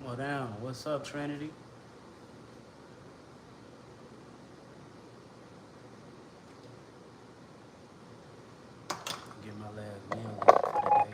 Well, down. What's up, Trinity? Get my last meal in for the day.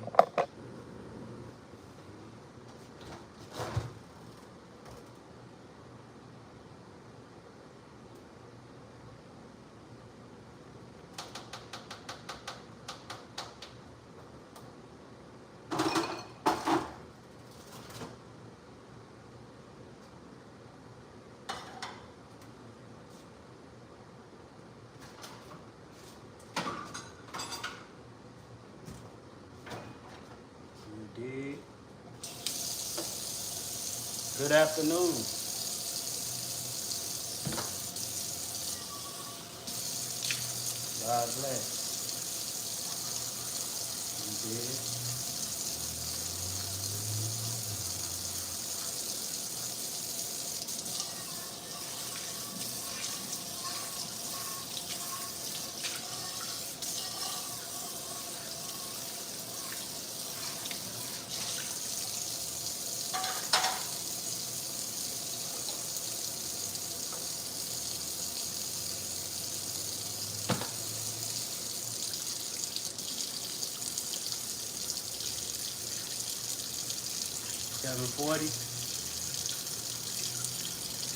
'Dig? Good afternoon. God bless. You did? $7:40.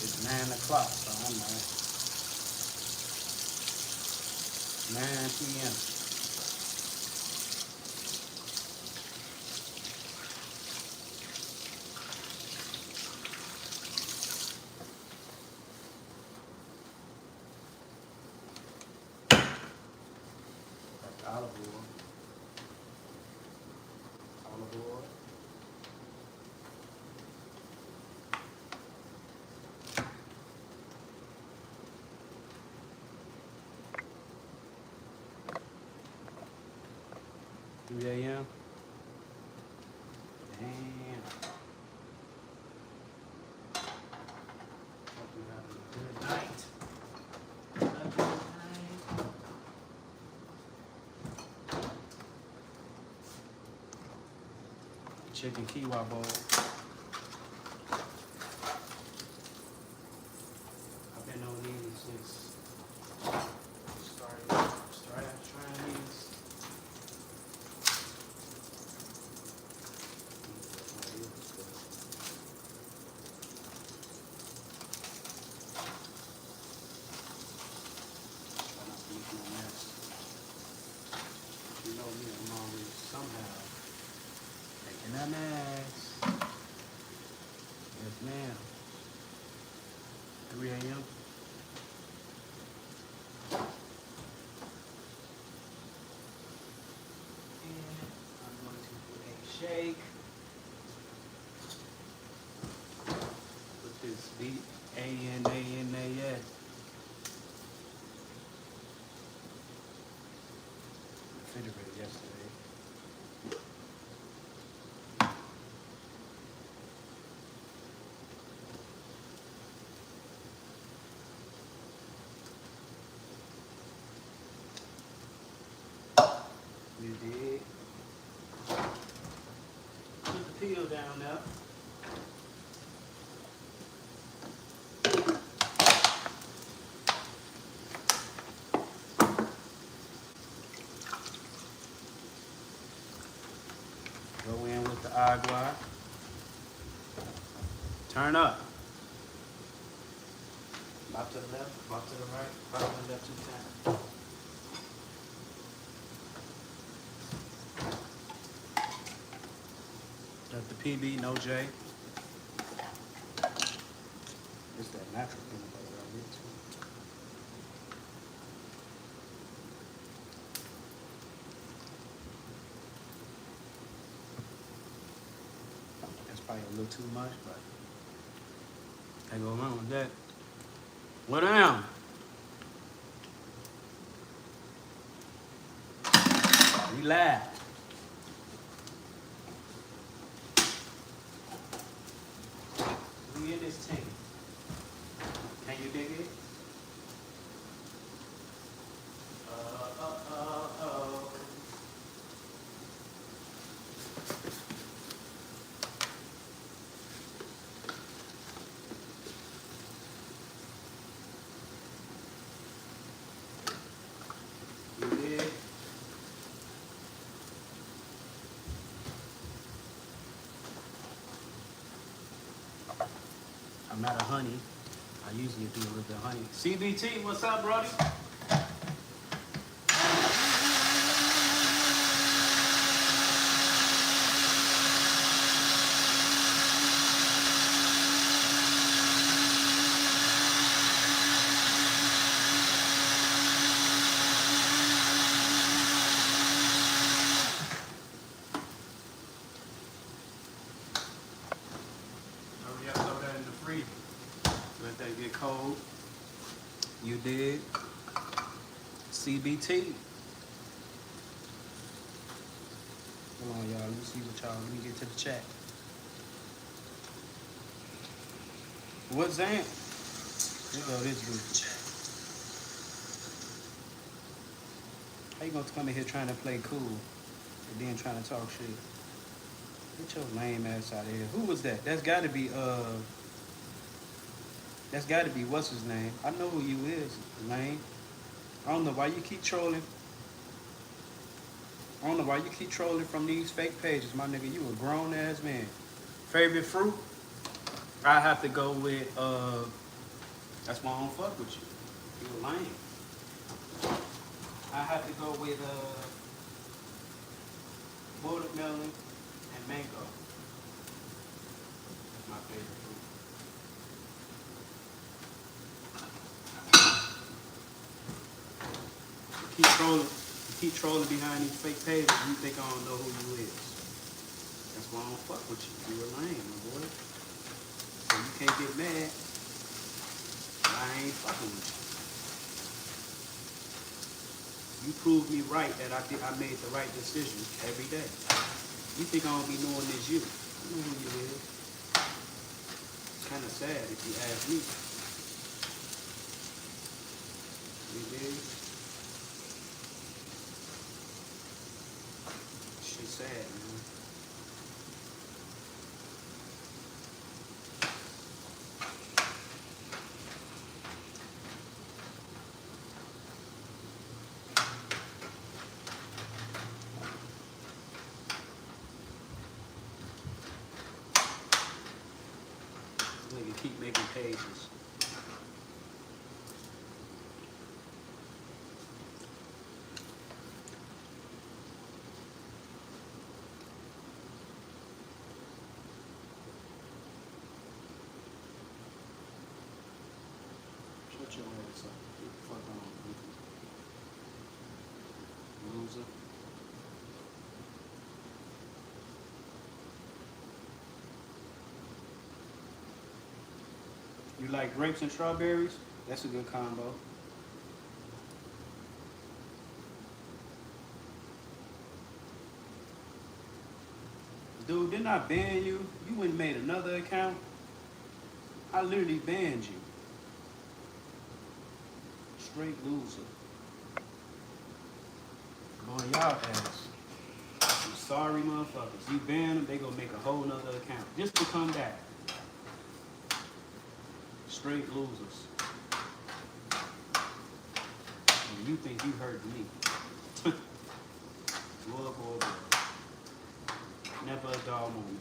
It's 9 o'clock, so I'm 9 p.m. Olive oil. Olive oil. $3 a.m. Damn. Hope you're having a good night. A good night. Chicken quinoa bowl. I've been on these since started trying these. You know me, I'm always somehow taking that ass. Yes, ma'am. 3 a.m. And I'm going to put a shake with this BANANAS. Refrigerator yesterday. You did. Put the peel down there. Go in with the agua. Turn up. Bop to the left, bop to the right, bop to the left 2 times. Got the PB, no J. It's that natural peanut butter I get too. That's probably a little too much, but I go around with that. What down? Relax. We in this tank. Can you dig it? I'm out of honey. I usually do a little bit of honey. CBT, what's up, brody? Hurry up, throw that in the freezer. Let that get cold. You did. CBT. Hold on, y'all. Let me see what y'all. Let me get to the chat. What's that? Here go this dude. How you gonna come in here trying to play cool and then trying to talk shit? Get your lame ass out of here. Who was that? That's gotta be what's his name? I know who you is, lame. I don't know why you keep trolling. I don't know why you keep trolling from these fake pages, my nigga. You a grown ass man. Favorite fruit? I have to go with that's why I don't fuck with you. You a lame. I have to go with watermelon and mango. That's my favorite fruit. You keep trolling behind these fake pages, you think I don't know who you is. That's why I don't fuck with you. You a lame, my boy. So you can't get mad. I ain't fucking with you. You proved me right that I made the right decision every day. You think I don't be knowing this you. I know who you is. It's kind of sad if you ask me. You dig? Shit's sad, man. Nigga keep making pages. Shut your ass up. Get the fuck on, loser. You like grapes and strawberries? That's a good combo. Dude, didn't I ban you? You went and made another account? I literally banned you. Straight loser. On y'all ass. I'm sorry, motherfuckers. You ban them, they gonna make a whole nother account. Just to come back. Straight losers. And you think you hurt me. Boy, boy, boy. Never a dull moment.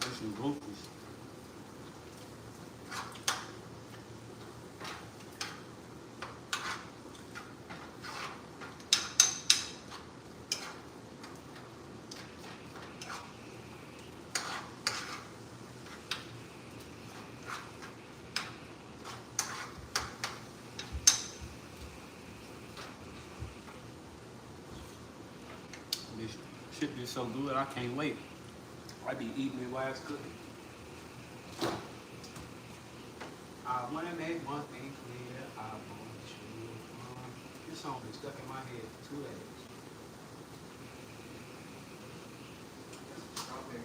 There's some goofies. This shit is so good, I can't wait. I be eating it while it's cooking. I want to make one thing clear. I want you. This song been stuck in my head for 2 days. Strawberry.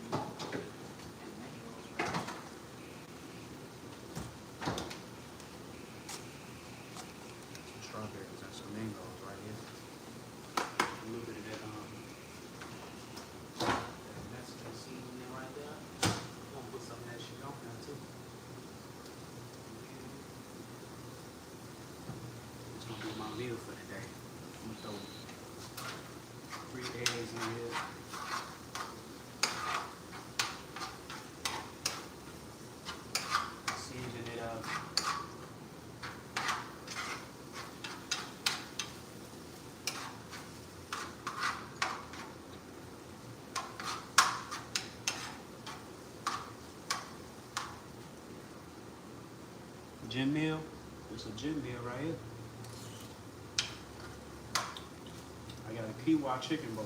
meal for the day. I'm gonna throw 3 eggs in here. Season it up. Gym meal. It's a gym meal right here. I got a quinoa chicken bowl.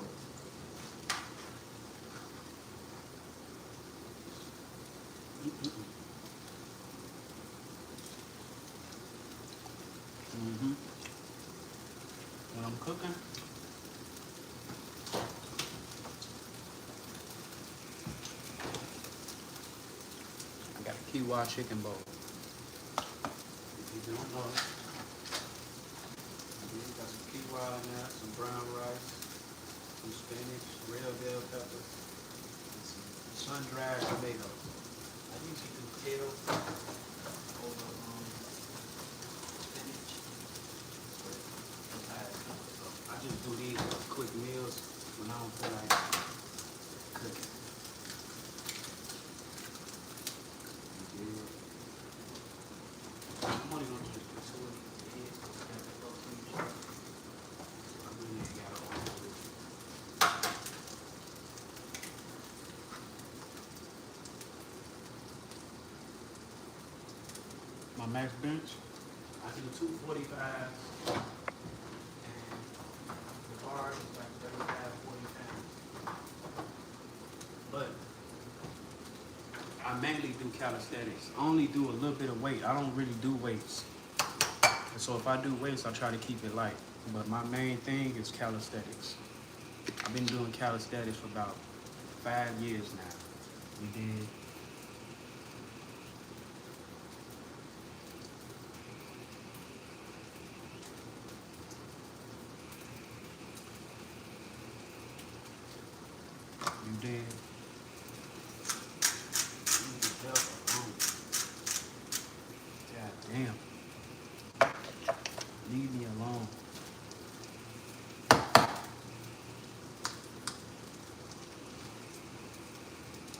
When I'm cooking, I got a quinoa chicken bowl. If you don't know, got some quinoa in there, some brown rice, some spinach, red bell peppers, and some sun-dried tomatoes. I usually do kale over spinach. I just do these quick meals when I don't feel like cooking. I'm only gonna just put 2 of these eggs because I got the protein shake. I really ain't got all of it. My max bench, I do 245. Is like 35, 40 pounds. But I mainly do calisthenics. I only do a little bit of weight. I don't really do weights. And so if I do weights, I try to keep it light. But my main thing is calisthenics. I've been doing calisthenics for about 5 years now. We did. You did. God damn. Leave me alone. I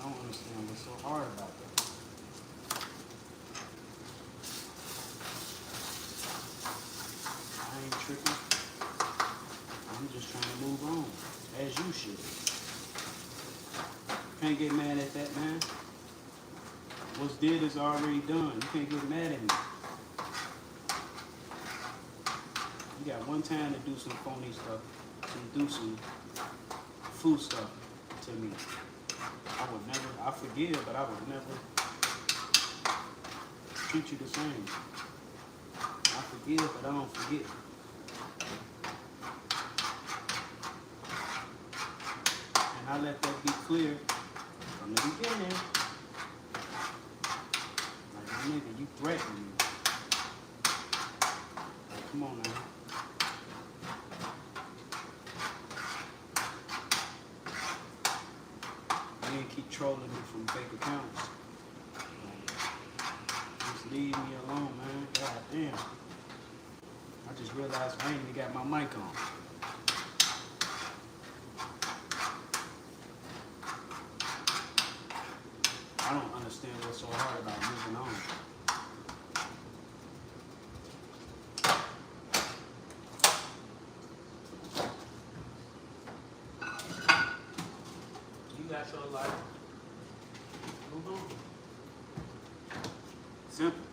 don't understand what's so hard about that. I ain't tripping. I'm just trying to move on, as you should. Can't get mad at that, man. What's did is already done. You can't get mad at me. You got one time to do some phony stuff, to do some food stuff to me. I would never, I forgive, but I would never treat you the same. I forgive, but I don't forget. And I let that be clear from the beginning. Like, my nigga, you threatened me. Like, come on now. You ain't keep trolling me from fake accounts. Like, just leave me alone, man. God damn. I just realized I ain't even got my mic on. I don't understand what's so hard about moving on. You got your life. Move on. Simple.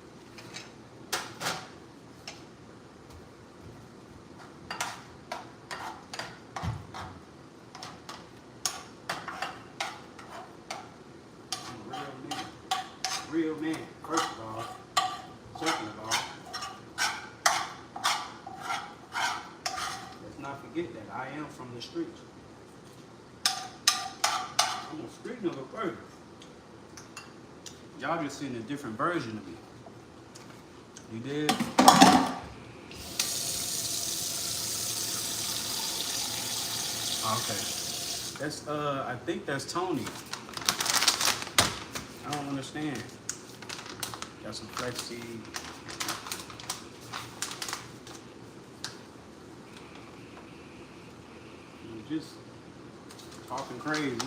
Real man, first of all. Second of all, let's not forget that I am from the streets. I'm a street nigga first. Y'all just seen a different version of me. You did? Okay. That's I think that's Tony. I don't understand. Got some flex seed. just talking crazy.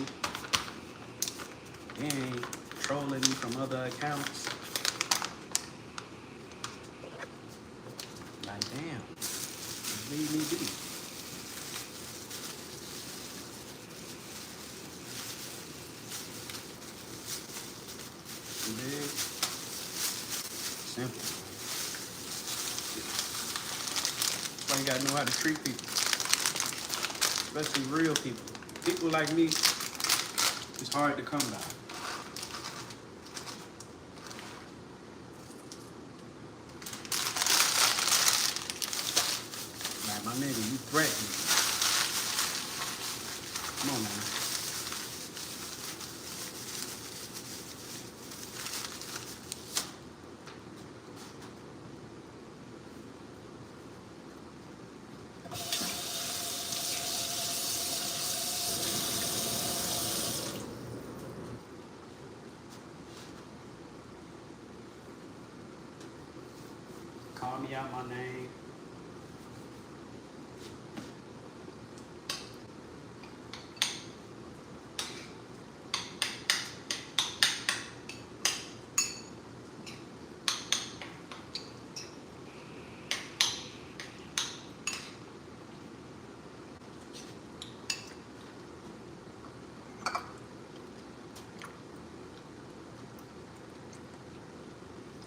They ain't trolling me from other accounts. Like, damn, just leave me be. Big, simple. That's why you gotta know how to treat people, especially real people. People like me, it's hard to come by. Like, my nigga, you threaten me. Come on, man. Call me out my name.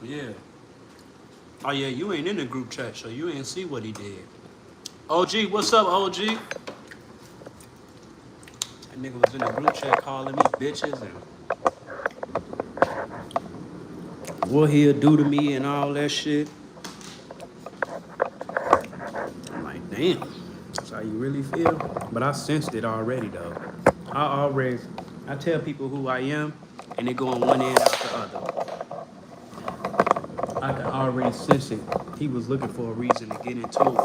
Yeah. Oh yeah, you ain't in the group chat, so you ain't see what he did. OG, what's up, OG? That nigga was in the group chat calling me bitches and what he'll do to me and all that shit. I'm like, damn, that's how you really feel? But I sensed it already, though. I tell people who I am, and they go on one end out the other. I can already sense it. He was looking for a reason to get into it.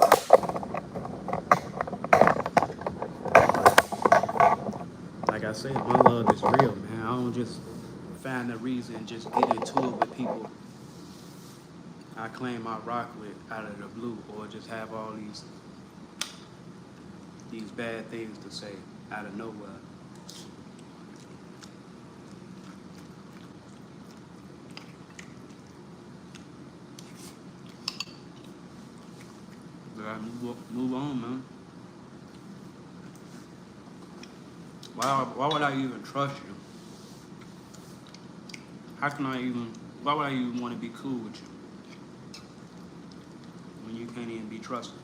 Like I said, my love is real, man. I don't just find a reason and just get into it with people I claim I rock with out of the blue, or just have all these bad things to say out of nowhere. But I move on, man. Why would I even trust you? Why would I even want to be cool with you when you can't even be trusted?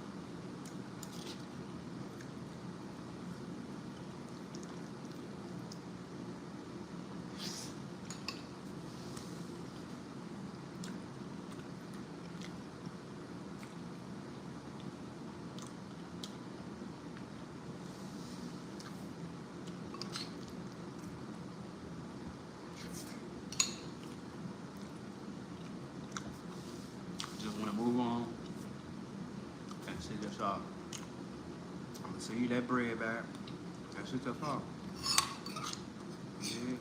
Just want to move on and see that's all. I'm gonna send you that bread back. That's it, that's all. Yeah.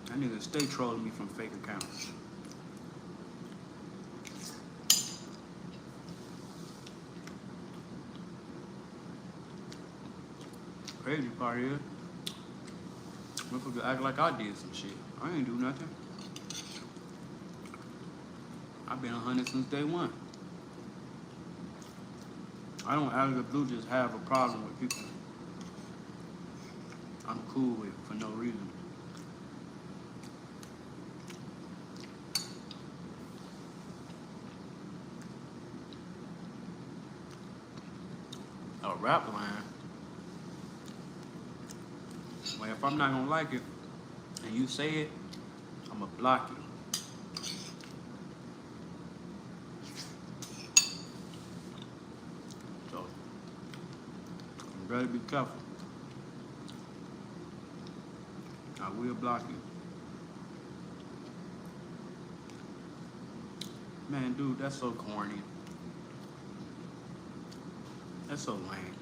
That nigga stay trolling me from fake accounts. Crazy part is, motherfucker act like I did some shit. I ain't do nothing. I've been 100 since day one. I don't out of the blue just have a problem with people I'm cool with for no reason. A rap line. Well, if I'm not gonna like it and you say it, I'ma block you. So you better be careful. I will block you. Man, dude, that's so corny. That's so lame.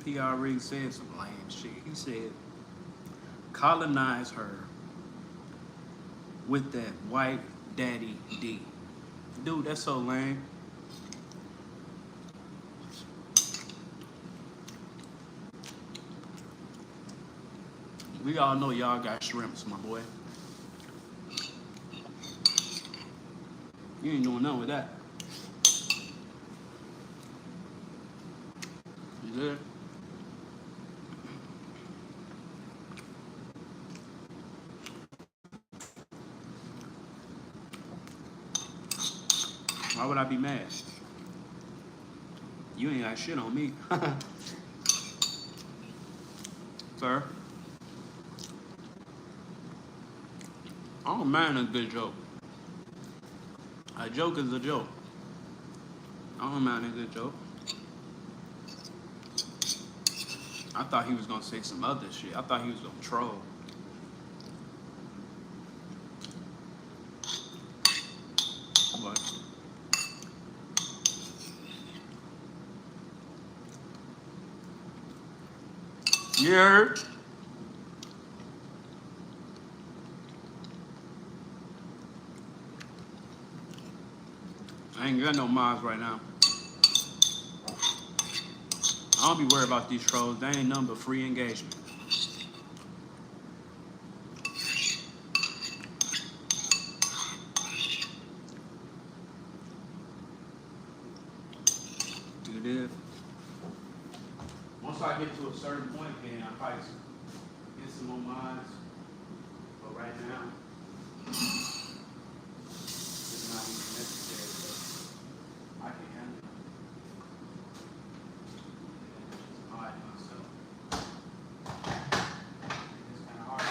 he already said some lame shit. He said, colonize her with that white daddy D. Dude, that's so lame. We all know y'all got shrimps, my boy. You ain't doing nothing with that. You good? Why would I be mad? You ain't got shit on me. Sir? I don't mind a good joke. A joke is a joke. I don't mind a good joke. I thought he was gonna say some other shit. I thought he was gonna troll. But yeah. I ain't got no mods right now. I don't be worried about these trolls. They ain't nothing but free engagement. It is. Once I get to a certain point, then I probably get some more mods. But right now, it's not even necessary. But I can handle it. All right, myself. It's kind of hard.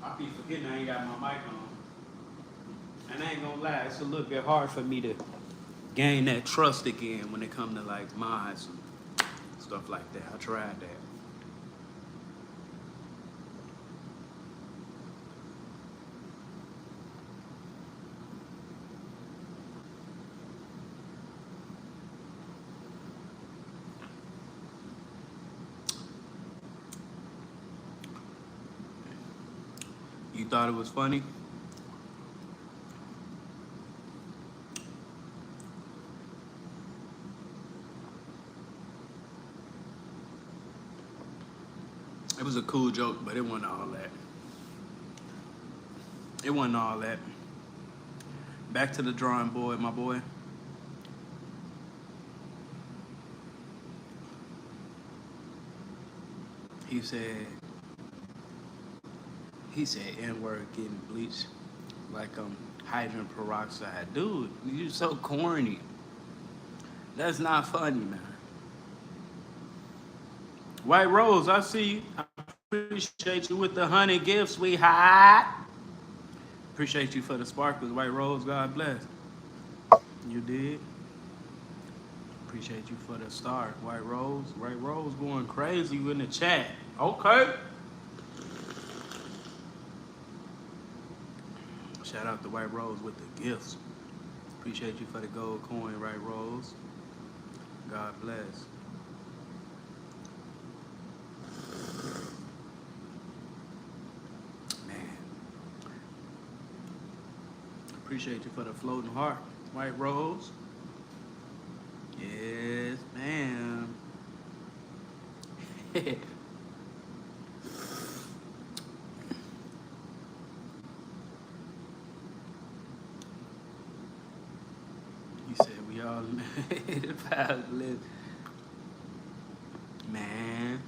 I be forgetting I ain't got my mic on. And I ain't gonna lie, it's a little bit hard for me to gain that trust again when it come to like mods and stuff like that. I tried that. You thought it was funny? It was a cool joke, but it wasn't all that. It wasn't all that. Back to the drawing board, my boy. He said N-word getting bleached like hydrogen peroxide. Dude, you so corny. That's not funny, man. White Rose, I see you. I appreciate you with the 100 gifts, sweetheart. Appreciate you for the sparkles, White Rose. God bless. You did. Appreciate you for the star, White Rose. White Rose going crazy in the chat. Okay. Shout out to White Rose with the gifts. Appreciate you for the gold coin, White Rose. God bless. Man. Appreciate you for the floating heart, White Rose. Yes, ma'am. You said we all made it past list. Man.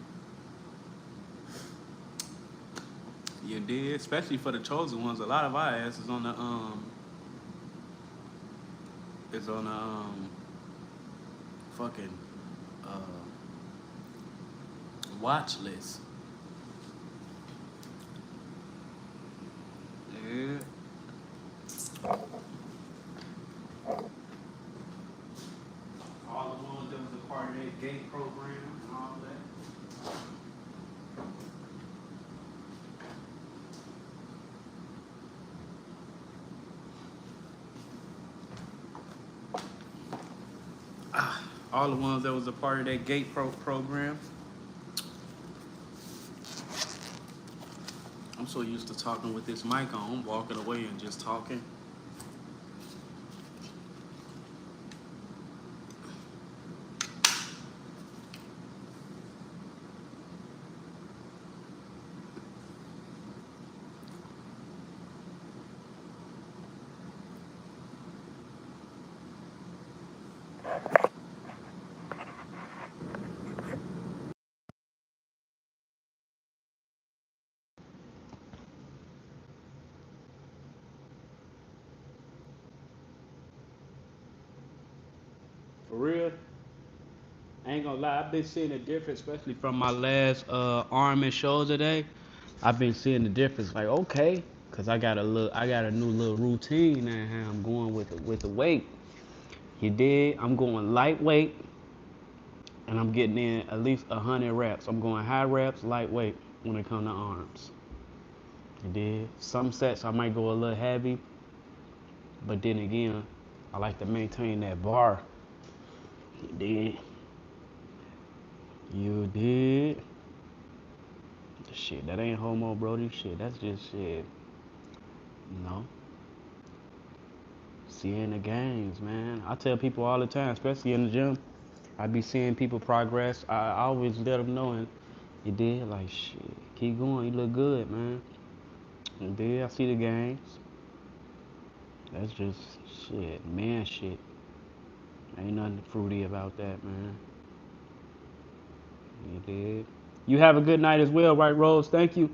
You did, especially for the chosen ones. A lot of our ass is on the fucking watch list. Yeah. All the ones that was a part of that gate program and all that. all the ones that was a part of that gate program. I'm so used to talking with this mic on, walking away and just talking. For real, I ain't gonna lie, I've been seeing a difference, especially from my last arm and shoulder day. I've been seeing the difference. Like, okay, cause I got a new little routine now. How I'm going with the weight. You did. I'm going lightweight, and I'm getting in at least 100 reps. I'm going high reps, lightweight when it comes to arms. You did. Some sets I might go a little heavy, but then again, I like to maintain that bar. You did. You did. Shit, that ain't homo, Brody. Shit, that's just shit. You know, seeing the gains, man. I tell people all the time, especially in the gym, I be seeing people progress. I always let them know, and you did, like, shit, keep going. You look good, man. You did. I see the gains. That's just shit, man. Shit, ain't nothing fruity about that, man. You did. You have a good night as well, right, Rose? Thank you.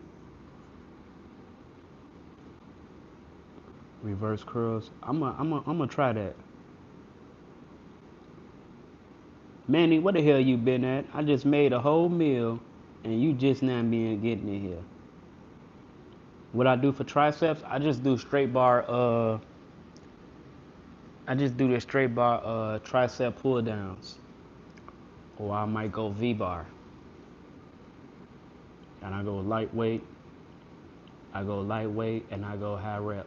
Reverse curls. I'm gonna try that. Manny, what the hell you been at? I just made a whole meal, and you just now being getting in here. What I do for triceps, I just do straight bar. I just do the straight bar tricep pull downs, or I might go V bar, and I go lightweight. I go lightweight, and I go high rep.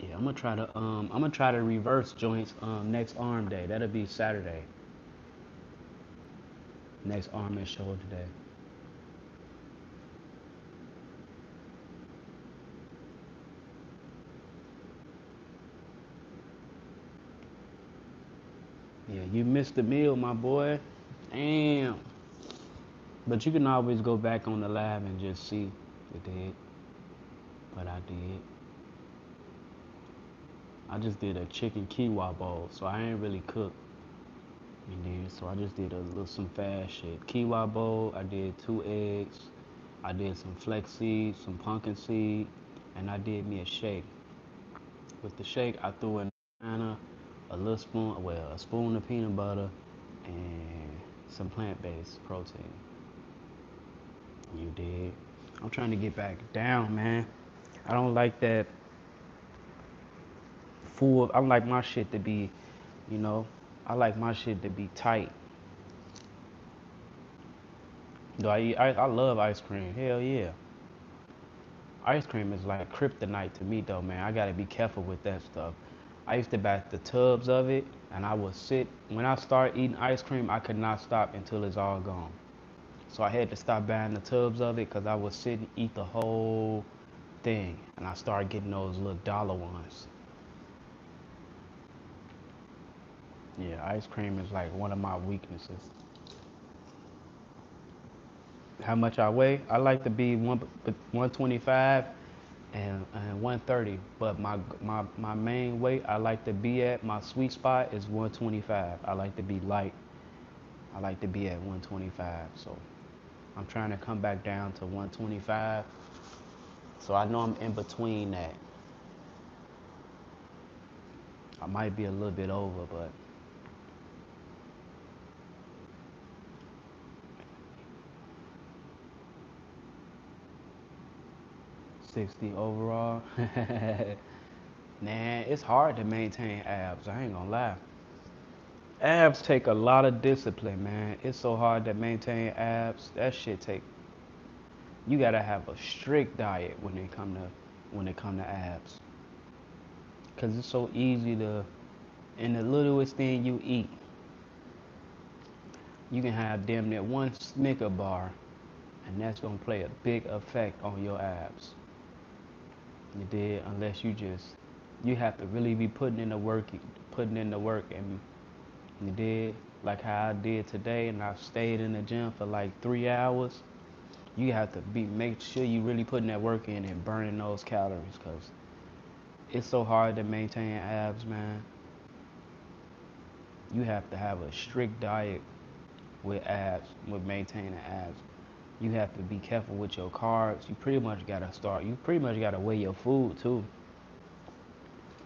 Yeah, I'm gonna try to reverse joints next arm day. That'll be Saturday. Next arm and shoulder day. Yeah, you missed the meal, my boy. Damn. But you can always go back on the live and just see it did. But I did. I just did a chicken quinoa bowl, so I ain't really cooked. You did. So I just did a little some fast shit. Quinoa bowl. I did 2 eggs. I did some flex seed, some pumpkin seed, and I did me a shake. With the shake, I threw in a little spoon, well, a spoon of peanut butter, and some plant-based protein. You did. I'm trying to get back down, man. I don't like that full. I like my shit to be, you know, I like my shit to be tight. Do I eat ice? I love ice cream. Hell yeah. Ice cream is like kryptonite to me, though, man. I gotta be careful with that stuff. I used to buy the tubs of it, and I would sit. When I start eating ice cream, I could not stop until it's all gone. So I had to stop buying the tubs of it because I would sit and eat the whole thing, and I started getting those little dollar ones. Yeah, ice cream is like one of my weaknesses. How much I weigh? I like to be 125 and 130, but my main weight I like to be at, my sweet spot is 125. I like to be light. I like to be at 125. So I'm trying to come back down to 125. So I know I'm in between that. I might be a little bit over, but 60 overall. Nah, it's hard to maintain abs. I ain't gonna lie. Abs take a lot of discipline, man. It's so hard to maintain abs. That shit take. You gotta have a strict diet when it come to abs. because it's so easy to, in the littlest thing you eat, you can have damn near one Snicker bar, and that's gonna play a big effect on your abs. You did, unless you have to really be putting in the work, and you did, like how I did today, and I stayed in the gym for like 3 hours. You have to make sure you really putting that work in and burning those calories, cause it's so hard to maintain abs, man. You have to have a strict diet with abs, with maintaining abs. You have to be careful with your carbs. You pretty much gotta weigh your food too.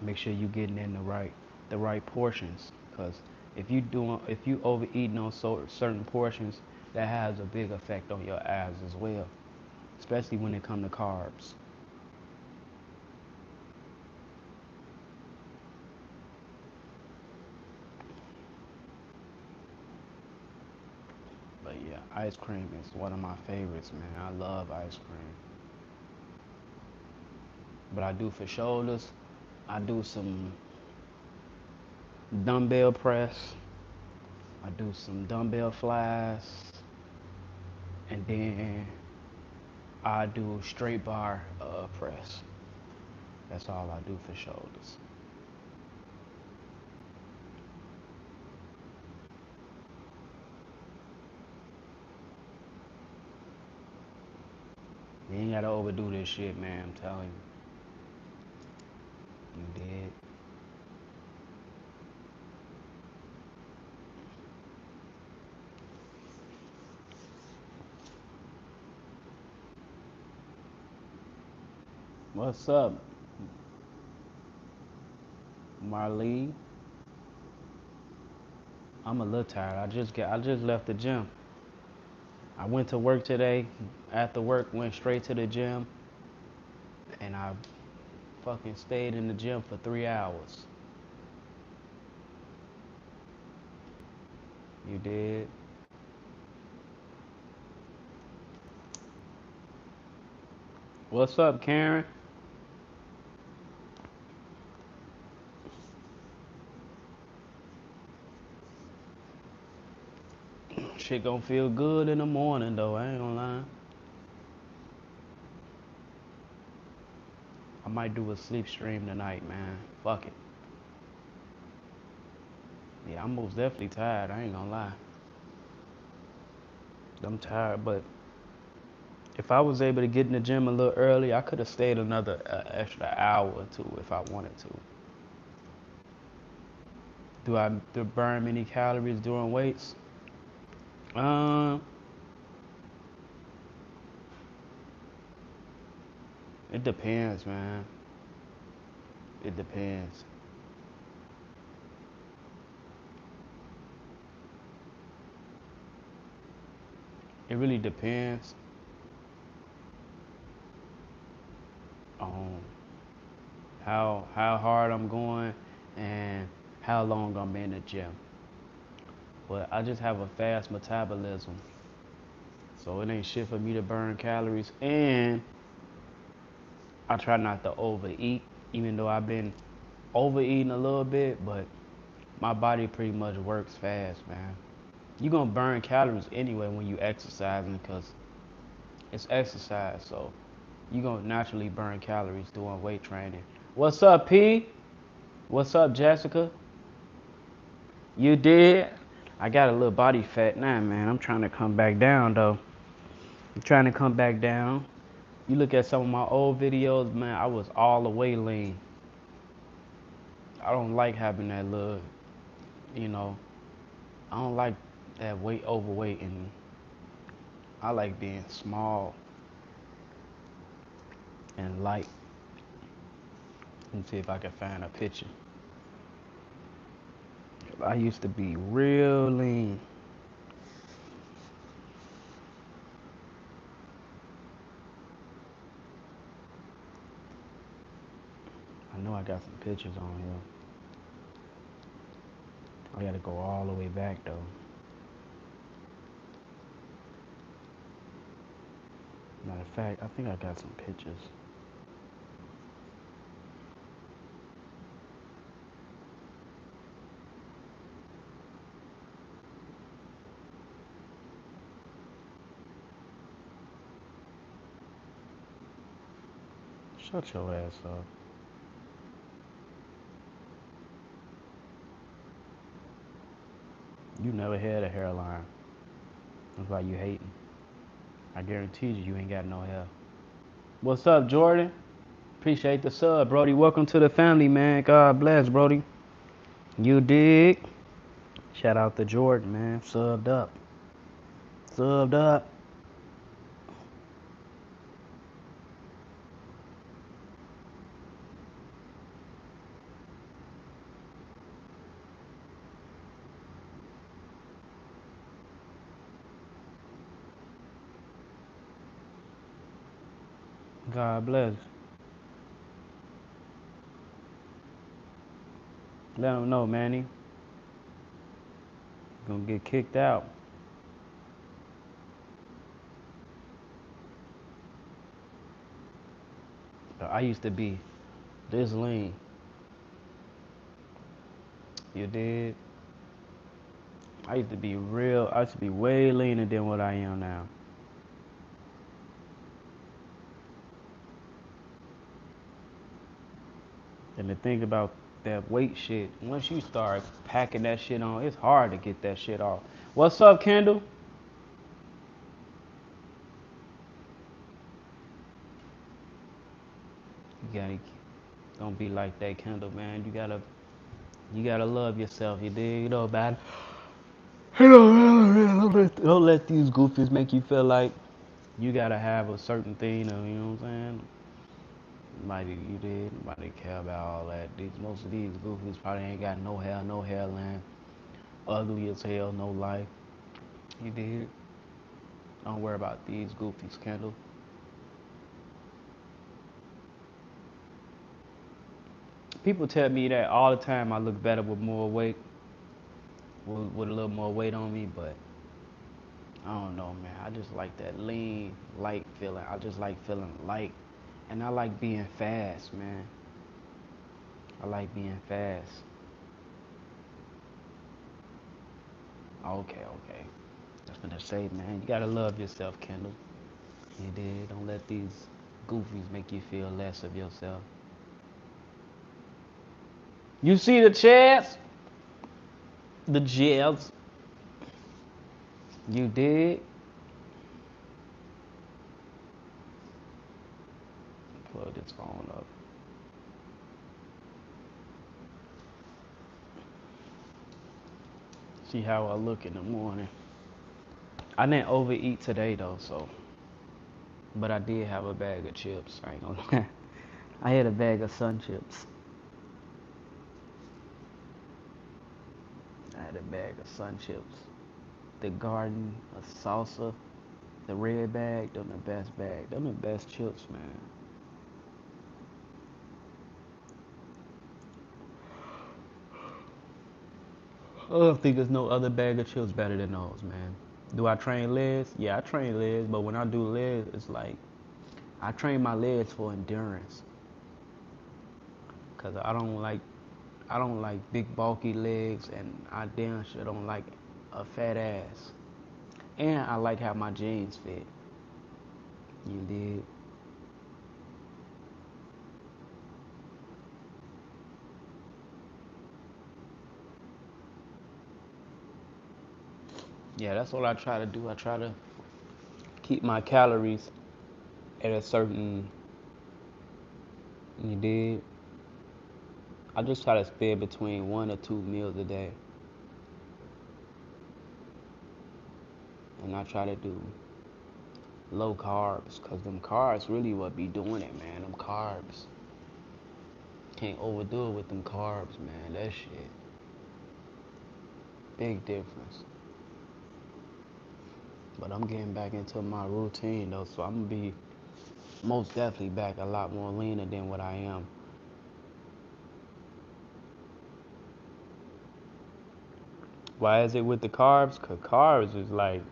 Make sure you getting in the right portions. Cause if you overeating on certain portions, that has a big effect on your abs as well. Especially when it comes to carbs. But yeah, ice cream is one of my favorites, man. I love ice cream. But I do for shoulders, I do some dumbbell press. I do some dumbbell flies. And then I do straight bar press. That's all I do for shoulders. You ain't gotta overdo this shit, man. I'm telling you. You did. What's up, Marley? I'm a little tired. I just left the gym. I went to work today. After work, went straight to the gym, and I fucking stayed in the gym for 3 hours. You did. What's up, Karen? Shit gonna feel good in the morning, though. I ain't gonna lie. I might do a sleep stream tonight, man. Fuck it. Yeah, I'm most definitely tired. I ain't gonna lie. I'm tired, but if I was able to get in the gym a little early, I could have stayed another extra hour or two if I wanted to. Do burn many calories during weights? Um, it depends, man. It depends. It really depends on how hard I'm going and how long I'm in the gym. But I just have a fast metabolism, so it ain't shit for me to burn calories. And I try not to overeat, even though I've been overeating a little bit, but my body pretty much works fast, man. You're gonna burn calories anyway when you exercising because it's exercise, so you're gonna naturally burn calories doing weight training. What's up, P? What's up, Jessica? You did? I got a little body fat now, man. I'm trying to come back down, though. I'm trying to come back down. You look at some of my old videos, man, I was all the way lean. I don't like having that little, you know, I don't like that overweight, and I like being small and light. Let me see if I can find a picture. I used to be real lean. I know I got some pictures on here. I gotta go all the way back though. Matter of fact, I think I got some pictures. Shut your ass up. You never had a hairline. That's why you hating. I guarantee you ain't got no hair. What's up, Jordan? Appreciate the sub, Brody. Welcome to the family, man. God bless, Brody. You dig? Shout out to Jordan, man. Subbed up. Subbed up. God bless. Let him know, Manny. Gonna get kicked out. I used to be this lean. You did? I used to be way leaner than what I am now. And the thing about that weight shit, once you start packing that shit on, it's hard to get that shit off. What's up, Kendall? You gotta, don't be like that, Kendall, man. You gotta love yourself, you dig? You know about it. Don't let these goofies make you feel like you gotta have a certain thing, you know what I'm saying? Nobody, you did. Nobody care about all that. Most of these goofies probably ain't got no hair, no hairline. Ugly as hell, no life. You did. Don't worry about these goofies, Kendall. People tell me that all the time I look better with more weight, with a little more weight on me, but I don't know, man. I just like that lean, light feeling. I just like feeling light. And I like being fast, man. I like being fast. Okay, okay. I was gonna say, man, you gotta love yourself, Kendall. You did. Don't let these goofies make you feel less of yourself. You see the chairs? The jails. You did. Plug this phone up. See how I look in the morning. I didn't overeat today though, so. But I did have a bag of chips. I ain't gonna lie. I had a bag of sun chips. I had a bag of sun chips. The garden, a salsa, the red bag, them the best bag. Them the best chips, man. I don't think there's no other bag of chips better than those, man. Do I train legs? Yeah, I train legs, but when I do legs, it's like I train my legs for endurance. Cause I don't like big bulky legs, and I damn sure don't like a fat ass. And I like how my jeans fit. You did. Yeah, that's what I try to do. I try to keep my calories at a certain. You did. I just try to spend between 1 or 2 meals a day, and I try to do low carbs, cause them carbs really what be doing it, man. Them carbs. Can't overdo it with them carbs, man. That shit. Big difference. But I'm getting back into my routine though, so I'm gonna be most definitely back a lot more leaner than what I am. Why is it with the carbs? Cause carbs is like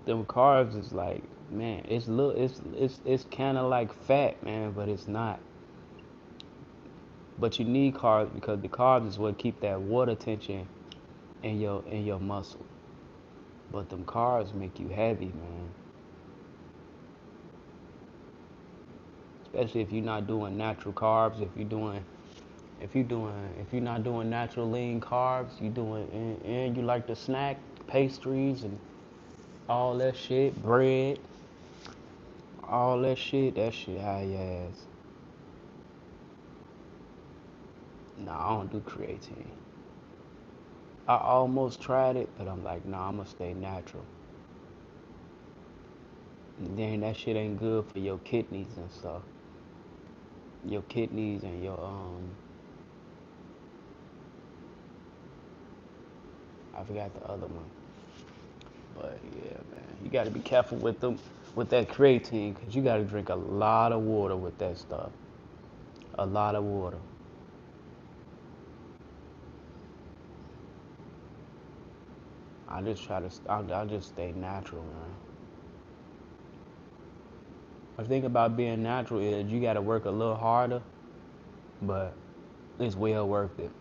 them carbs is like, man, it's kind of like fat, man, but it's not. But you need carbs because the carbs is what keep that water tension in your muscle. But them carbs make you heavy, man. Especially if you're not doing natural carbs. If you're not doing natural lean carbs, you doing and you like to snack pastries and all that shit, bread, all that shit high ass. Nah, I don't do creatine. I almost tried it, but I'm like, nah, I'm gonna stay natural. And then that shit ain't good for your kidneys and stuff. Your kidneys and your I forgot the other one. But yeah, man, you gotta be careful with that creatine, cause you gotta drink a lot of water with that stuff. A lot of water. I just stay natural, man. The thing about being natural is you gotta work a little harder, but it's well worth it.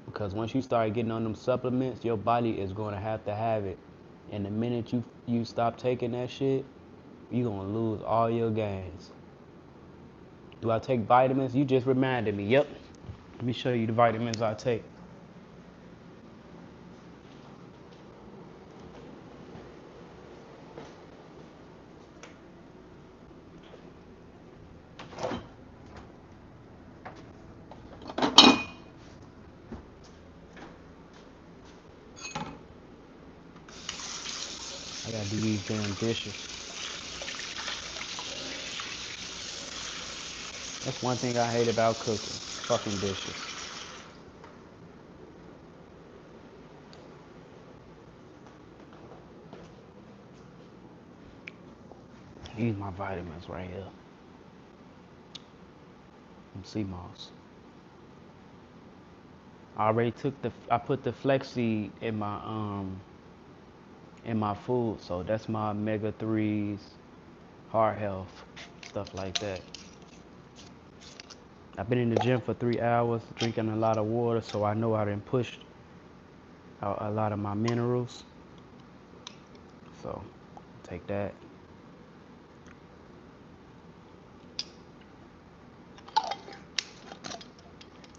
Because once you start getting on them supplements, your body is gonna have to have it. And the minute you stop taking that shit, you're gonna lose all your gains. Do I take vitamins? You just reminded me. Yep. Let me show you the vitamins I take. I gotta do these damn dishes. That's one thing I hate about cooking. Fucking dishes. These my vitamins right here. Some sea moss. I put the flaxseed in my food, so that's my omega 3s, heart health, stuff like that. I've been in the gym for 3 hours, drinking a lot of water, so I know I done pushed out a lot of my minerals. So take that.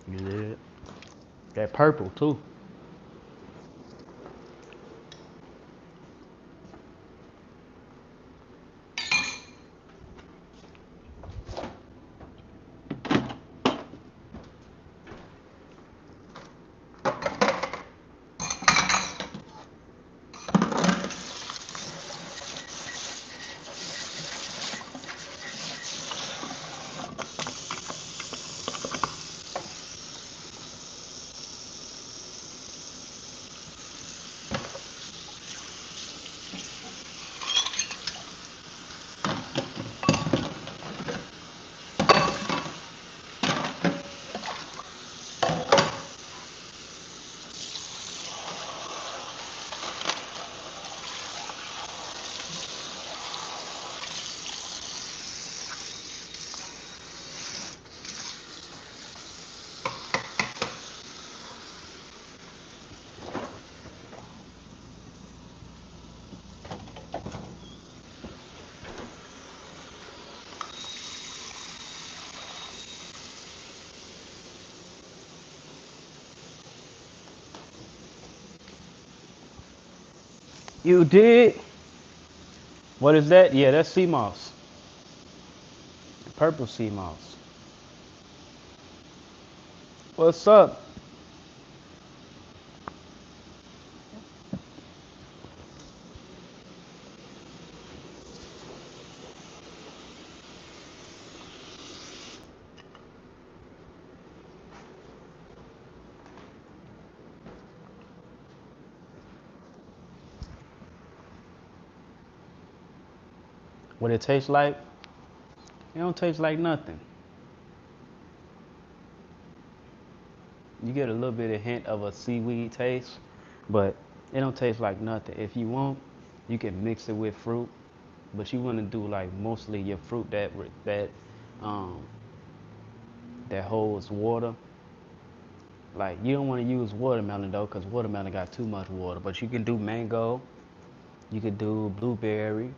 You did. That purple too. You did? What is that? Yeah, that's sea moss. Purple sea moss. What's up? What it tastes like? It don't taste like nothing. You get a little bit of hint of a seaweed taste, but it don't taste like nothing. If you want, you can mix it with fruit, but you want to do like mostly your fruit um that holds water, Like, you don't want to use watermelon though, because watermelon got too much water. But you can do mango, you could do blueberry,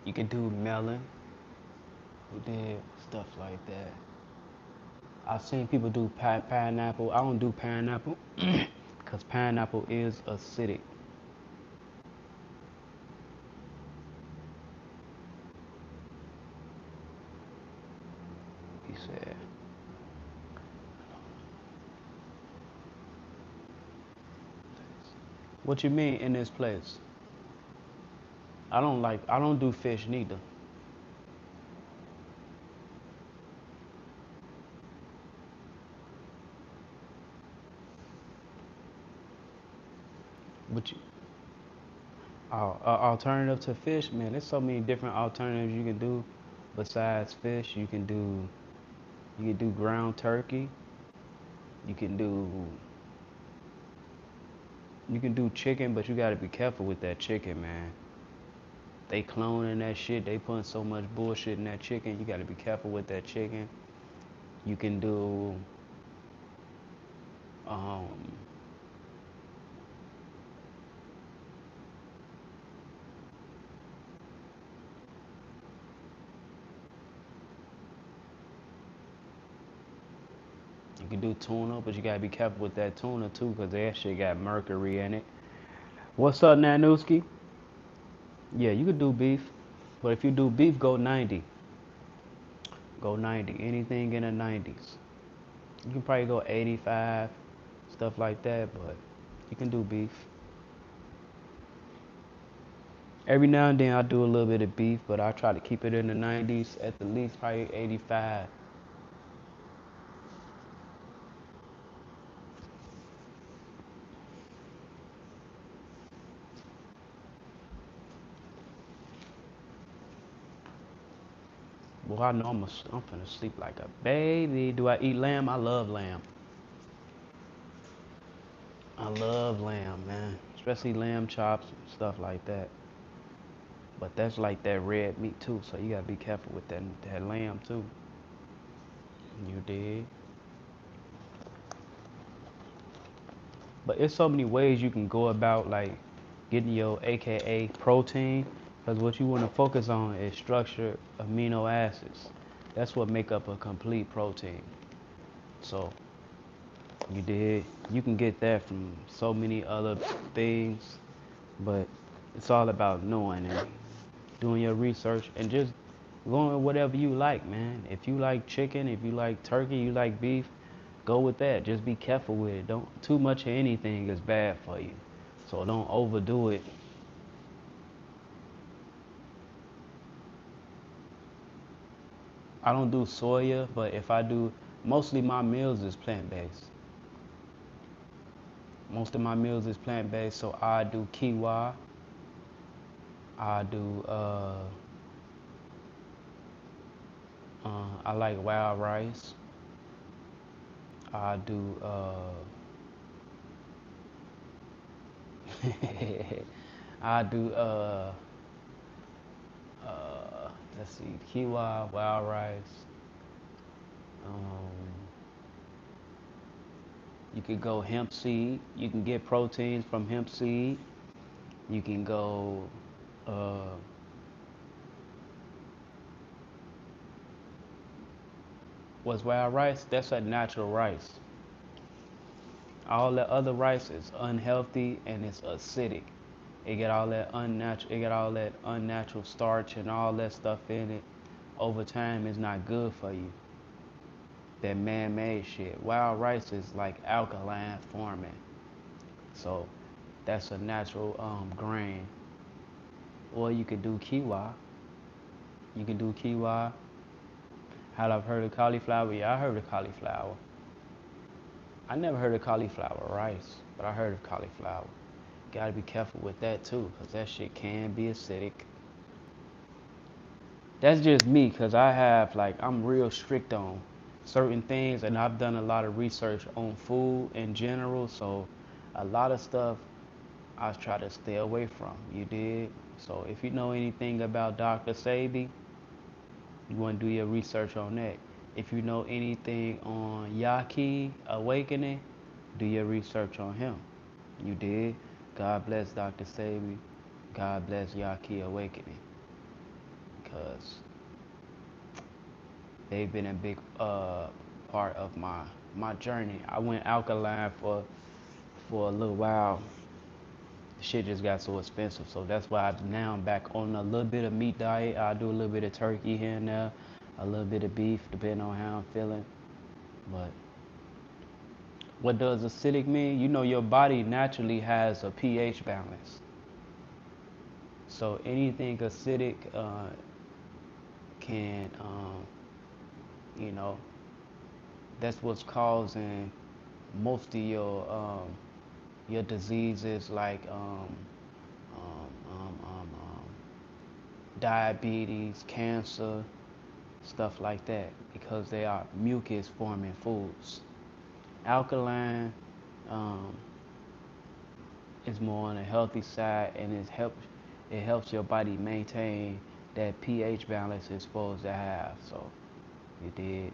you could do melon, you did stuff like that. I've seen people do pineapple. I don't do pineapple because pineapple is acidic. He said, "What you mean in this place? I don't do fish neither. But you, alternative to fish, man, there's so many different alternatives you can do besides fish. You can do ground turkey. You can do you can do chicken, but you gotta be careful with that chicken, man. They cloning that shit. They putting so much bullshit in that chicken. You gotta be careful with that chicken. You can do um, you can do tuna, but you gotta be careful with that tuna too, cause that shit got mercury in it. What's up, Nanuski? Yeah, you could do beef, but if you do beef, go 90. Go 90. Anything in the 90s. You can probably go 85, stuff like that, but you can do beef. Every now and then I do a little bit of beef, but I try to keep it in the 90s, at the least probably 85. Well, I know I'm finna sleep like a baby. Do I eat lamb? I love lamb. I love lamb, man. Especially lamb chops and stuff like that. But that's like that red meat too, so you gotta be careful with that lamb too. You did. But it's so many ways you can go about like getting your AKA protein, because what you want to focus on is structured amino acids. That's what make up a complete protein. So you did. You can get that from so many other things, but it's all about knowing and doing your research and just going with whatever you like, man. If you like chicken, if you like turkey, you like beef, go with that. Just be careful with it. Don't too much of anything is bad for you. So don't overdo it. I don't do soya, but if I do, mostly my meals is plant-based. Most of my meals is plant-based, so I do quinoa. I do I like wild rice. I do I do let's see, quinoa, wild rice. Um, you could go hemp seed. You can get proteins from hemp seed. You can go uh, what's wild rice? That's a natural rice. All the other rice is unhealthy and it's acidic. It got all that unnatural starch and all that stuff in it. Over time, it's not good for you. That man-made shit. Wild rice is like alkaline forming, so that's a natural grain. Or you could do quinoa. You can do quinoa. Had I heard of cauliflower? Yeah, I heard of cauliflower. I never heard of cauliflower rice, but I heard of cauliflower. Gotta be careful with that too, cause that shit can be acidic. That's just me, cause I'm real strict on certain things, and I've done a lot of research on food in general. So a lot of stuff I try to stay away from. You did. So if you know anything about Dr. Sabi, you want to do your research on that. If you know anything on Yaki Awakening, do your research on him. You did. God bless Dr. Sabi. God bless Yaki Awakening. Because they've been a big part of my journey. I went alkaline for a little while. Shit just got so expensive, so that's why now I'm back on a little bit of meat diet. I do a little bit of turkey here and there, a little bit of beef, depending on how I'm feeling. But what does acidic mean? You know, your body naturally has a pH balance. So anything acidic can, you know, that's what's causing most of your diseases like diabetes, cancer, stuff like that, because they are mucus forming foods. Alkaline is more on the healthy side, and it helps your body maintain that pH balance it's supposed to have. So you did.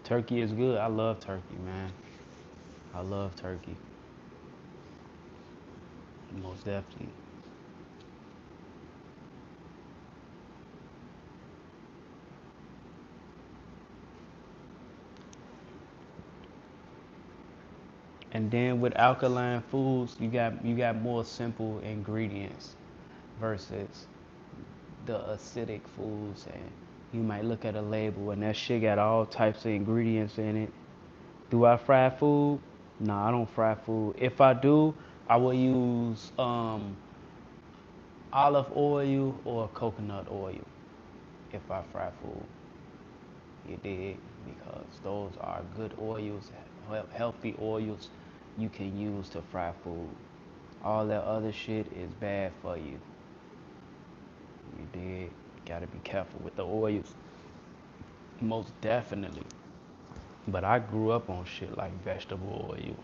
Turkey is good. I love turkey, man. I love turkey. Most definitely. And then with alkaline foods, you got more simple ingredients versus the acidic foods. And you might look at a label and that shit got all types of ingredients in it. Do I fry food? No, I don't fry food. If I do, I will use olive oil or coconut oil if I fry food. You dig? Because those are good oils, healthy oils you can use to fry food. All that other shit is bad for you. You dig? Gotta be careful with the oils. Most definitely. But I grew up on shit like vegetable oil.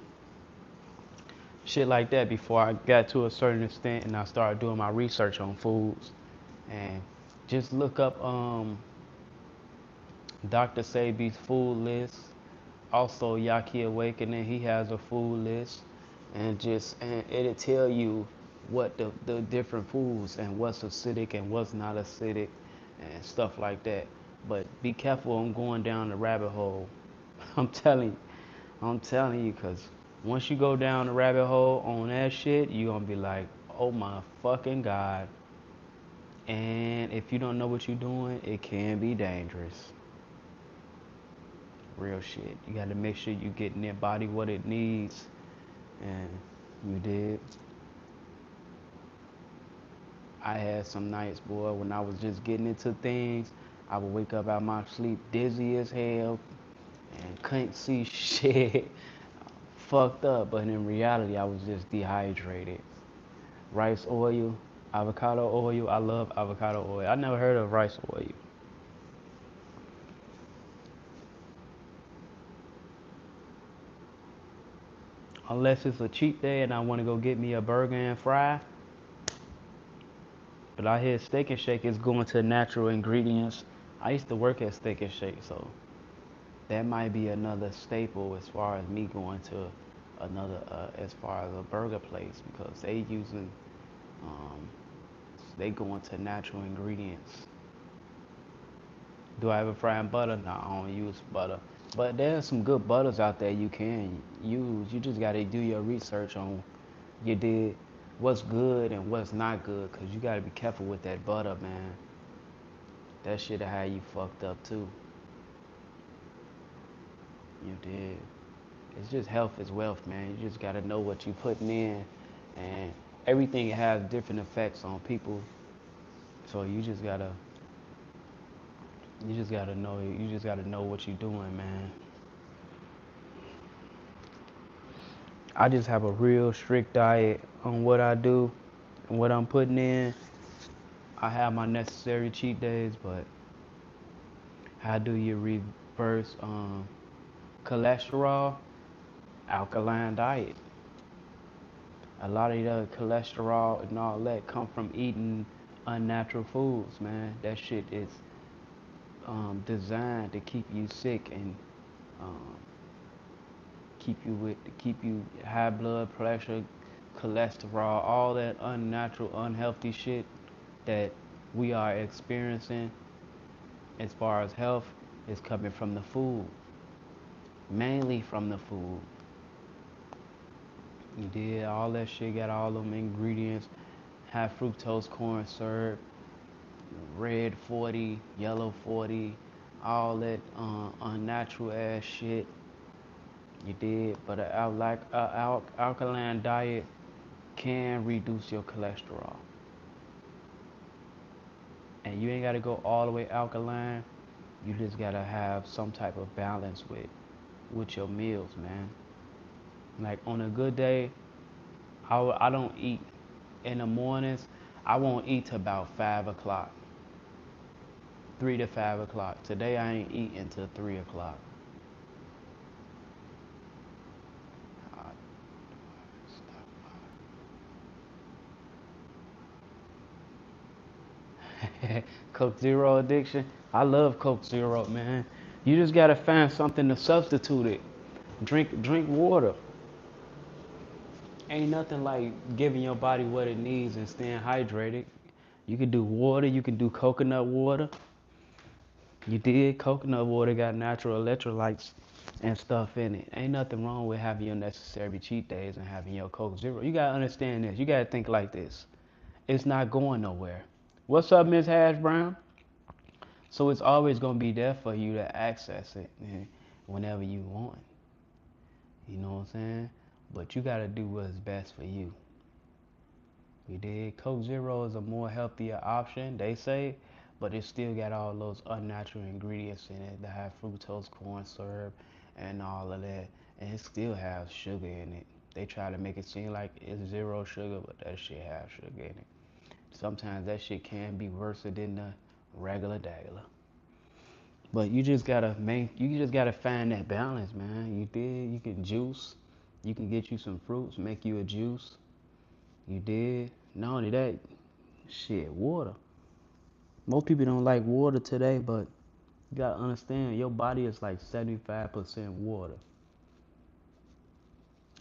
Shit like that before I got to a certain extent and I started doing my research on foods. And just look up Dr. Sabi's food list. Also Yaki Awakening, he has a food list. And it'll tell you what the different foods and what's acidic and what's not acidic and stuff like that. But be careful on going down the rabbit hole. I'm telling you, because once you go down the rabbit hole on that shit, you're going to be like, oh my fucking God. And if you don't know what you're doing, it can be dangerous. Real shit. You got to make sure you're getting their body what it needs. And you did. I had some nights, boy, when I was just getting into things, I would wake up out my sleep dizzy as hell and couldn't see shit. Fucked up, but in reality, I was just dehydrated. Rice oil, avocado oil. I love avocado oil. I never heard of rice oil. Unless it's a cheat day and I want to go get me a burger and fry. But I hear Steak and Shake is going to natural ingredients. I used to work at Steak and Shake, so that might be another staple as far as me going to another, as far as a burger place, because um, they going to natural ingredients. Do I ever fry in butter? No, I don't use butter. But there's some good butters out there you can use. You just gotta do your research on what's good and what's not good, because you gotta be careful with that butter, man. That shit'll have you fucked up too. You did. It's just health is wealth, man. You just gotta know what you're putting in, and everything has different effects on people. So you just gotta know what you're doing, man. I just have a real strict diet on what I do and what I'm putting in. I have my necessary cheat days, but How do you reverse cholesterol? Alkaline diet. A lot of the cholesterol and all that come from eating unnatural foods, man. That shit is designed to keep you sick and um, keep you high blood pressure, cholesterol, all that unnatural, unhealthy shit that we are experiencing as far as health is coming from the food, mainly from the food. You did all that shit, got all them ingredients, high fructose corn syrup, red 40, yellow 40, all that unnatural ass shit. You did, but an alkaline diet can reduce your cholesterol. And you ain't gotta go all the way alkaline. You just gotta have some type of balance with your meals, man. Like on a good day, I don't eat in the mornings. I won't eat till about 5 o'clock, 3 to 5 o'clock. Today I ain't eating till 3 o'clock. Coke Zero addiction. I love Coke Zero, man. You just gotta find something to substitute it. Drink water. Ain't nothing like giving your body what it needs and staying hydrated. You can do water, you can do coconut water. You did. Coconut water got natural electrolytes and stuff in it. Ain't nothing wrong with having your necessary cheat days and having your Coke Zero. You gotta understand this. You gotta think like this. It's not going nowhere. What's up, Miss Hash Brown? So it's always gonna be there for you to access it whenever you want. You know what I'm saying? But you gotta do what's best for you. You did. Coke Zero is a more healthier option, they say, but it still got all those unnatural ingredients in it that have fructose corn syrup and all of that, and it still has sugar in it. They try to make it seem like it's zero sugar, but that shit has sugar in it. Sometimes that shit can be worse than the regular dagular. But you just gotta find that balance, man. You did. You can juice. You can get you some fruits, make you a juice. You did. Not only that, shit, water. Most people don't like water today, but you gotta understand your body is like 75% water.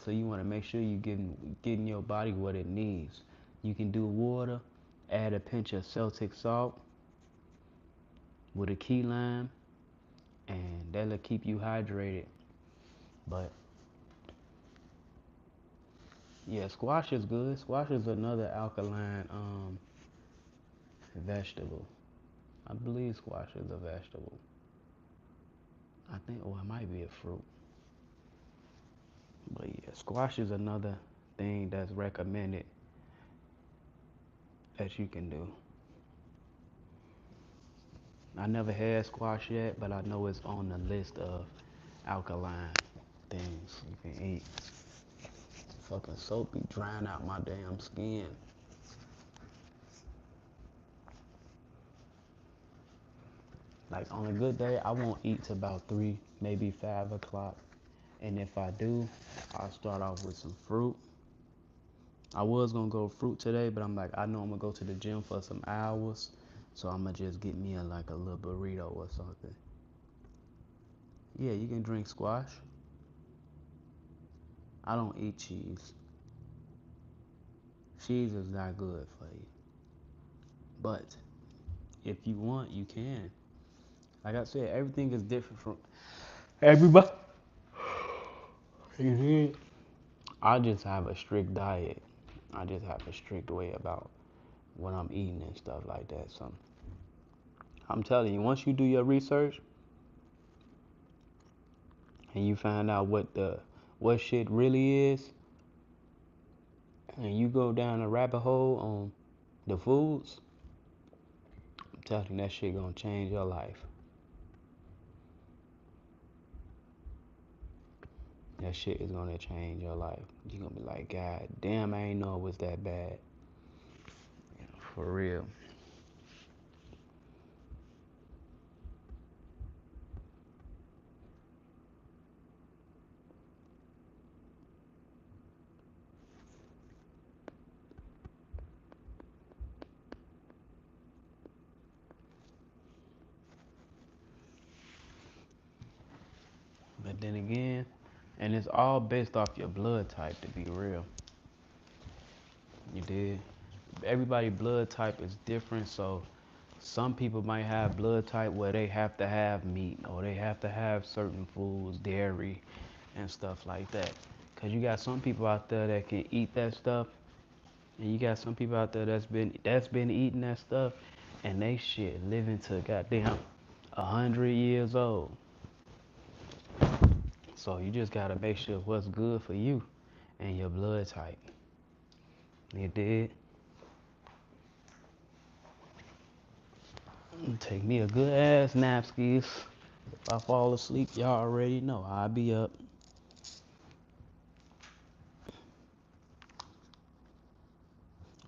So you wanna make sure you getting your body what it needs. You can do water, add a pinch of Celtic salt with a key lime, and that'll keep you hydrated. But yeah, squash is good. Squash is another alkaline vegetable. I believe squash is a vegetable. I think, oh, it might be a fruit. But yeah, squash is another thing that's recommended that you can do. I never had squash yet, but I know it's on the list of alkaline things you can eat. Fucking soap be drying out my damn skin. Like on a good day, I won't eat till about 3, maybe 5 o'clock. And if I do, I'll start off with some fruit. I was gonna go fruit today, but I'm like, I know I'm gonna go to the gym for some hours, so I'm gonna just get me like a little burrito or something. Yeah, you can drink squash. I don't eat cheese. Cheese is not good for you. But if you want, you can. Like I said, everything is different from everybody. I just have a strict diet. I just have a strict way about what I'm eating and stuff like that. So I'm telling you, once you do your research and you find out what shit really is, and you go down a rabbit hole on the foods, I'm telling you that shit gonna change your life. That shit is gonna change your life. You're gonna be like, God damn, I ain't know it was that bad. For real. But then again, and it's all based off your blood type, to be real. You did. Everybody blood type is different, so some people might have blood type where they have to have meat or they have to have certain foods, dairy and stuff like that. Cause you got some people out there that can eat that stuff, and you got some people out there that's been eating that stuff, and they shit living to goddamn 100 years old. So you just gotta make sure what's good for you and your blood type. You did. Take me a good ass nap skis. If I fall asleep, y'all already know I'll be up.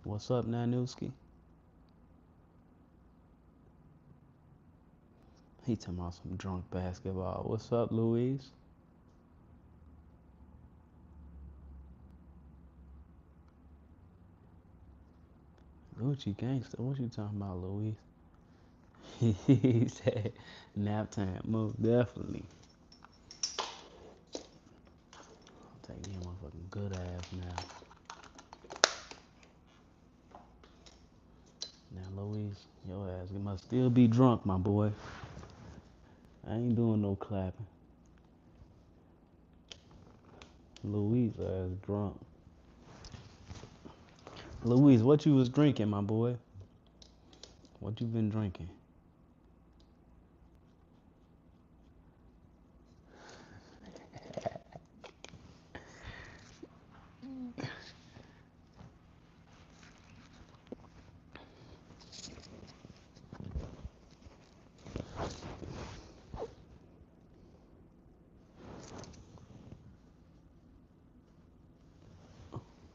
What's up, Nanuski? He talking about some drunk basketball. What's up, Louise? Gucci gangster. What you talking about, Louise? He said nap time. Most definitely. I'll take me a motherfucking good ass nap. Now, Louise, your ass must still be drunk, my boy. I ain't doing no clapping. Louise ass drunk. Louise, what you was drinking, my boy? What you been drinking?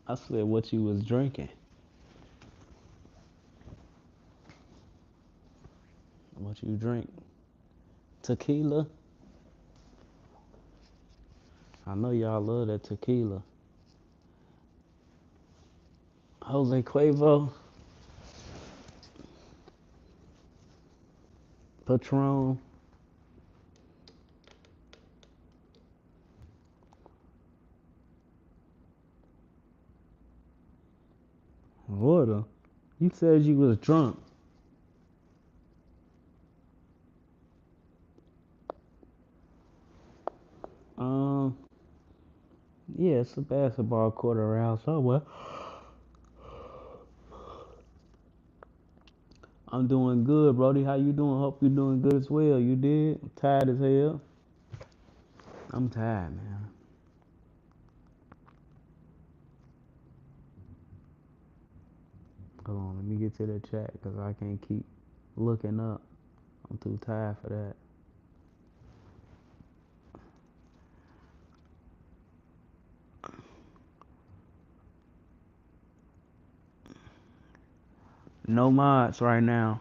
I said what you was drinking. What you drink? Tequila? I know y'all love that tequila. Jose Cuervo, Patron. Water. You said you was drunk. Um, yeah, it's a basketball court around somewhere. I'm doing good, Brody. How you doing? Hope you doing good as well. You did? I'm tired as hell. I'm tired, man. Hold on, let me get to the chat because I can't keep looking up. I'm too tired for that. No mods right now.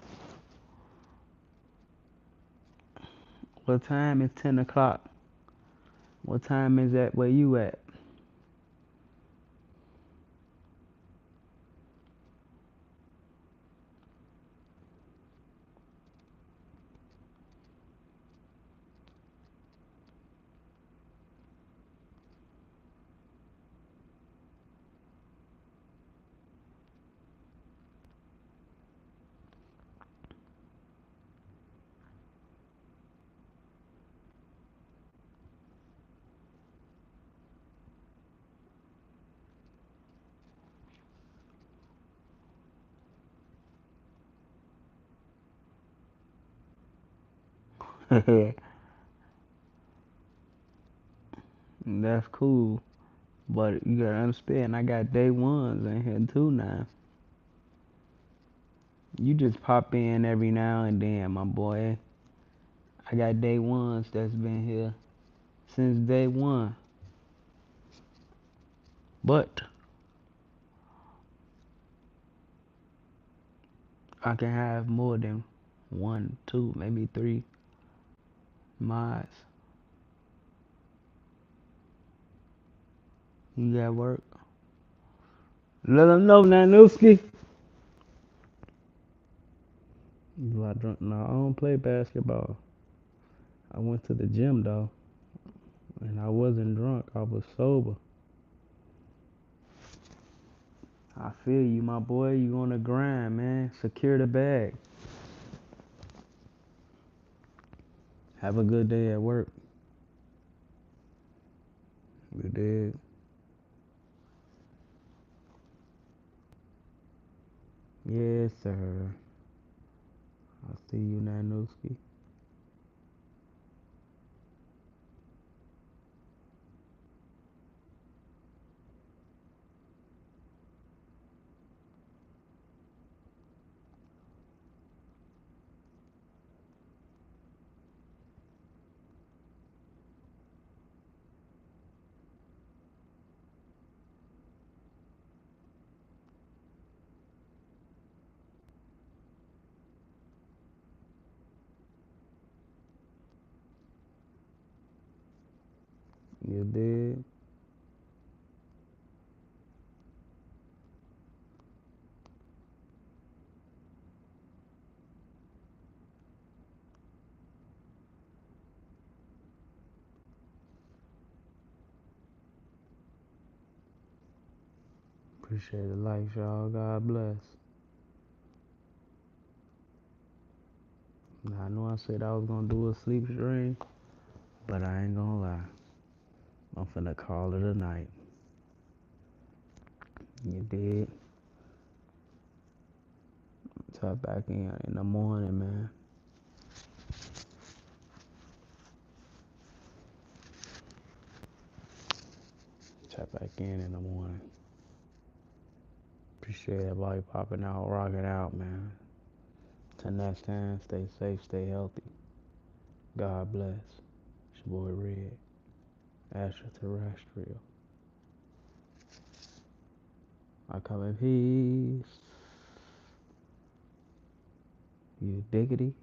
What time is 10 o'clock? What time is that where you at? That's cool. But you gotta understand, I got day ones in here too now. You just pop in every now and then, my boy. I got day ones that's been here since day one. But I can have more than one, two, maybe three mods. You got work? Let them know, Nanuski. Do I drink? No, I don't play basketball. I went to the gym though. And I wasn't drunk, I was sober. I feel you, my boy. You on the grind, man. Secure the bag. Have a good day at work. You did. Yes, sir. I see you, Nanuski. You did. Appreciate the likes, y'all. God bless. Now, I know I said I was gonna do a sleep stream, but I ain't gonna lie. I'm finna call it a night. You did. Tap back in the morning, man. Tap back in the morning. Appreciate everybody popping out, rocking out, man. Till next time, stay safe, stay healthy. God bless. It's your boy Red, extraterrestrial. I come in peace. You diggity?